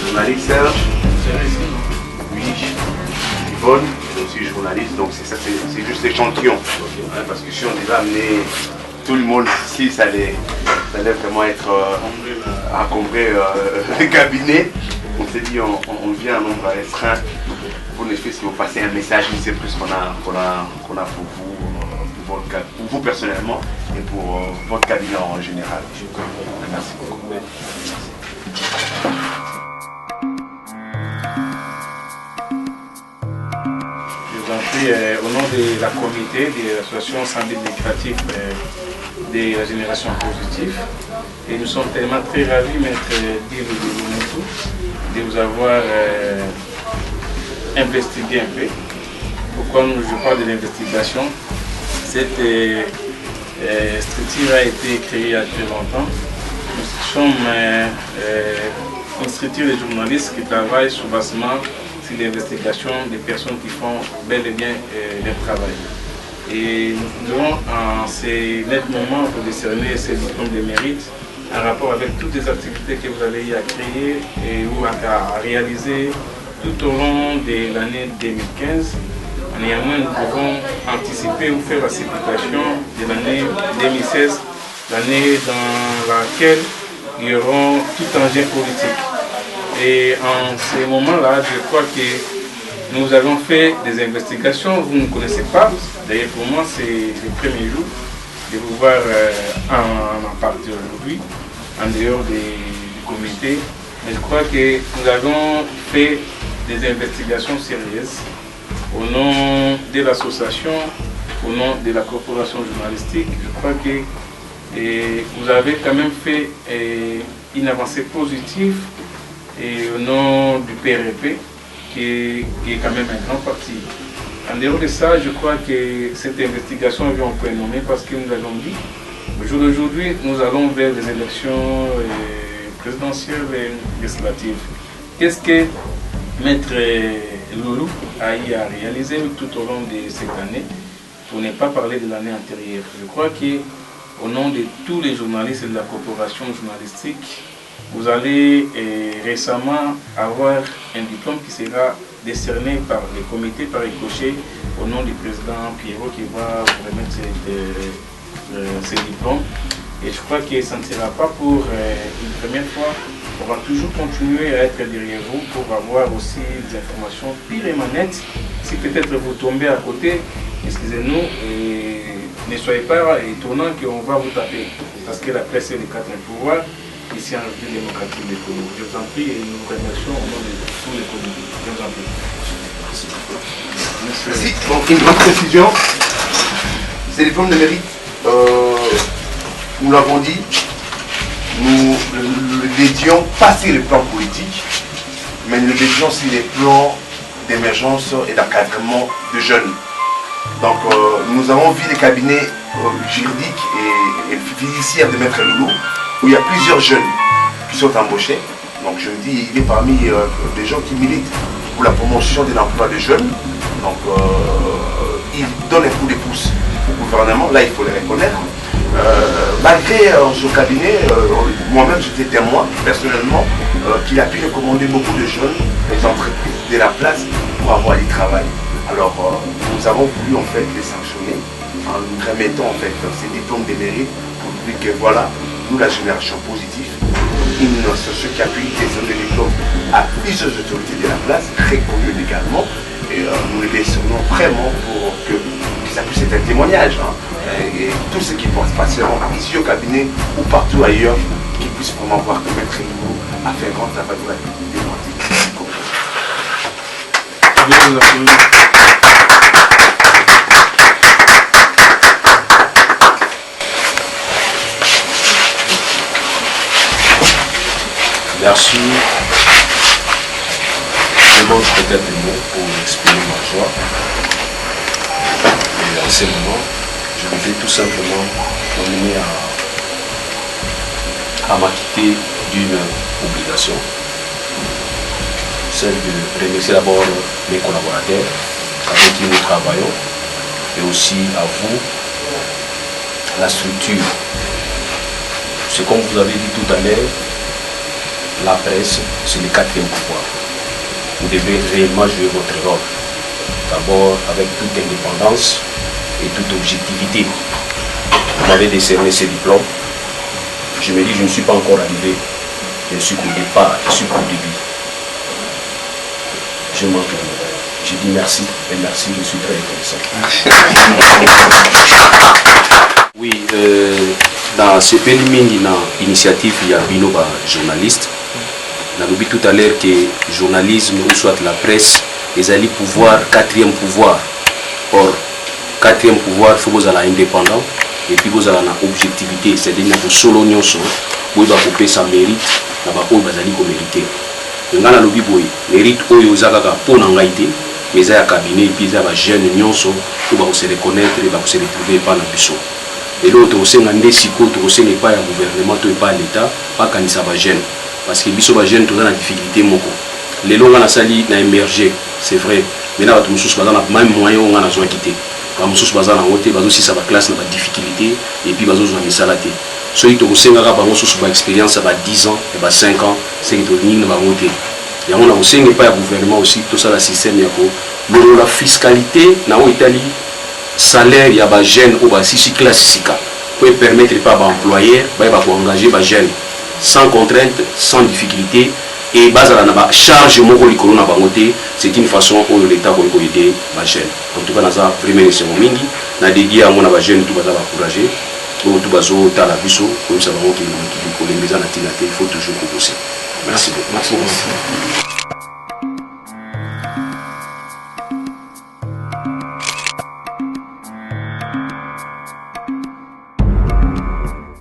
Journaliste Serge, oui, Yvonne, aussi journaliste, donc c'est ça, c'est juste l'échantillon. Hein, parce que si on devait amener tout le monde ici, ça allait vraiment être encombré le cabinet. On s'est dit on vient un nombre restreint pour ne faire que vous passer un message, c'est plus qu'on a pour vous, pour vous personnellement et pour votre cabinet en général. Merci beaucoup. Au nom de la comité de l'association Santé Démocratique de la génération positive, et nous sommes tellement très ravis, Maître Dilou, de vous avoir investigué un peu. Pourquoi je parle de l'investigation? Cette structure a été créée il y a très longtemps. Nous sommes une structure de journalistes qui travaillent sous bassement sur l'investigation des personnes qui font bel et bien leur travail. Et nous avons en ces nets moments pour décerner ces diplômes de mérite en rapport avec toutes les activités que vous avez eu à créer et ou à réaliser tout au long de l'année 2015. Néanmoins, nous devons anticiper ou faire la circulation de l'année 2016, l'année dans laquelle il y aura tout enjeu politique. Et en ces moments-là, je crois que nous avons fait des investigations, vous ne connaissez pas. D'ailleurs, pour moi, c'est le premier jour de vous voir en partie aujourd'hui, en dehors du comité. Mais je crois que nous avons fait des investigations sérieuses au nom de l'association, au nom de la corporation journalistique. Je crois que vous avez quand même fait une avancée positive et au nom du PRP, qui est quand même un grand parti. En dehors de ça, je crois que cette investigation, on peut nommer parce que nous avons dit, au jour d'aujourd'hui, nous allons vers des élections présidentielles et législatives. Qu'est-ce que Maître Loulou a eu à réaliser tout au long de cette année, pour ne pas parler de l'année antérieure? Je crois qu'au nom de tous les journalistes et de la corporation journalistique, vous allez récemment avoir un diplôme qui sera décerné par le comité par ricochet au nom du président Pierrot qui va vous remettre ces diplômes. Et je crois que ça ne sera pas pour une première fois. On va toujours continuer à être derrière vous pour avoir aussi des informations pires et manettes. Si peut-être vous tombez à côté, excusez-nous, et ne soyez pas étonnants qu'on va vous taper. Parce que la presse est le quatrième pouvoir. Ici en République démocratique des Congo. Je vous en prie et nous vous remercions au nom de tous les comités. Je vous en prie. Merci. Donc une grande précision. Ces diplômes de mérite, nous l'avons dit, nous le dédions pas sur le plan politique, mais nous le dédions sur les plans d'émergence et d'encadrement de jeunes. Donc nous avons vu les cabinets juridiques et fiduciaires de Maître Loulou, où il y a plusieurs jeunes qui sont embauchés. Donc je me dis, il est parmi des gens qui militent pour la promotion de l'emploi des jeunes. Donc il donne un coup de pouce au gouvernement, là il faut le reconnaître. Malgré ce cabinet, moi-même j'étais témoin personnellement qu'il a pu recommander beaucoup de jeunes, les entreprises de la place pour avoir du travail. Alors nous avons voulu en fait les sanctionner en nous remettant en fait ces diplômes de mérite pour dire que voilà, nous la génération positive, une association qui a pu décerner des diplômes à plusieurs autorités de la place, reconnues également, et nous les décernons vraiment pour que ça puisse être un témoignage. Hein, et tout ce qui passeront ici au cabinet ou partout ailleurs, qui puissent vraiment voir que Maître Loulou a fait un grand travail pour la République démocratique. Merci. Je demande peut-être des mots pour exprimer ma joie. choix. Et en ce moment, je voudrais tout simplement m'amener à m'acquitter d'une obligation, celle de remercier d'abord mes collaborateurs avec qui nous travaillons, et aussi à vous, la structure. C'est comme vous avez dit tout à l'heure, la presse, c'est le 4e pouvoir. Vous devez réellement jouer votre rôle. D'abord avec toute indépendance et toute objectivité. Vous m'avez décerné ce diplôme. Je me dis, je ne suis pas encore arrivé. Je ne suis qu'au départ, je suis qu'au début. Je manque de vous. Je dis merci et merci, je suis très reconnaissant. Oui, dans ce pays initiative, il y a Bino, journaliste. On a dit tout à l'heure que le journalisme ou soit la presse, les alliés pouvoir, 4e pouvoir. Or, 4e pouvoir, il faut que vous soyez indépendant et puis vous avez une objectivité, c'est-à-dire que vous solo vous avez sa mérite, vous avez mérité. Vous avez mérite, vous avez pour l'engaïté, mais vous avez un cabinet et puis vous avez un jeune pour se reconnaître et se retrouver par la puissance. Et l'autre, vous avez un décico, vous avez pas le gouvernement, pas l'État, pas quand il jeune. Parce que les jeunes sont dans la difficulté. Les gens ont émergé, c'est vrai. Mais là, nous sommes dans même moyen où on a quitté. Nous sommes dans la haute, nous sommes dans la classe, dans la difficulté, et puis nous sommes dans la salade. Ceux qui ont une expérience, 10 ans, 5 ans, c'est qu'ils ont une haute. Et on a aussi pas le gouvernement aussi, tout ça, le système. La fiscalité, dans l'Italie, salaire, il y a des jeunes ou des classes pour permettre pas aux employeurs d'engager des jeunes. Sans contrainte, sans difficulté, et base à la charge c'est une façon où l'État peut aider les jeunes. En tout cas, nous avons vraiment c'est mon mingi, nous avons dit à mon jeune tout va encourager, tout va à la viso, comme ça va qu'il faut toujours commencer. Merci beaucoup. Merci beaucoup.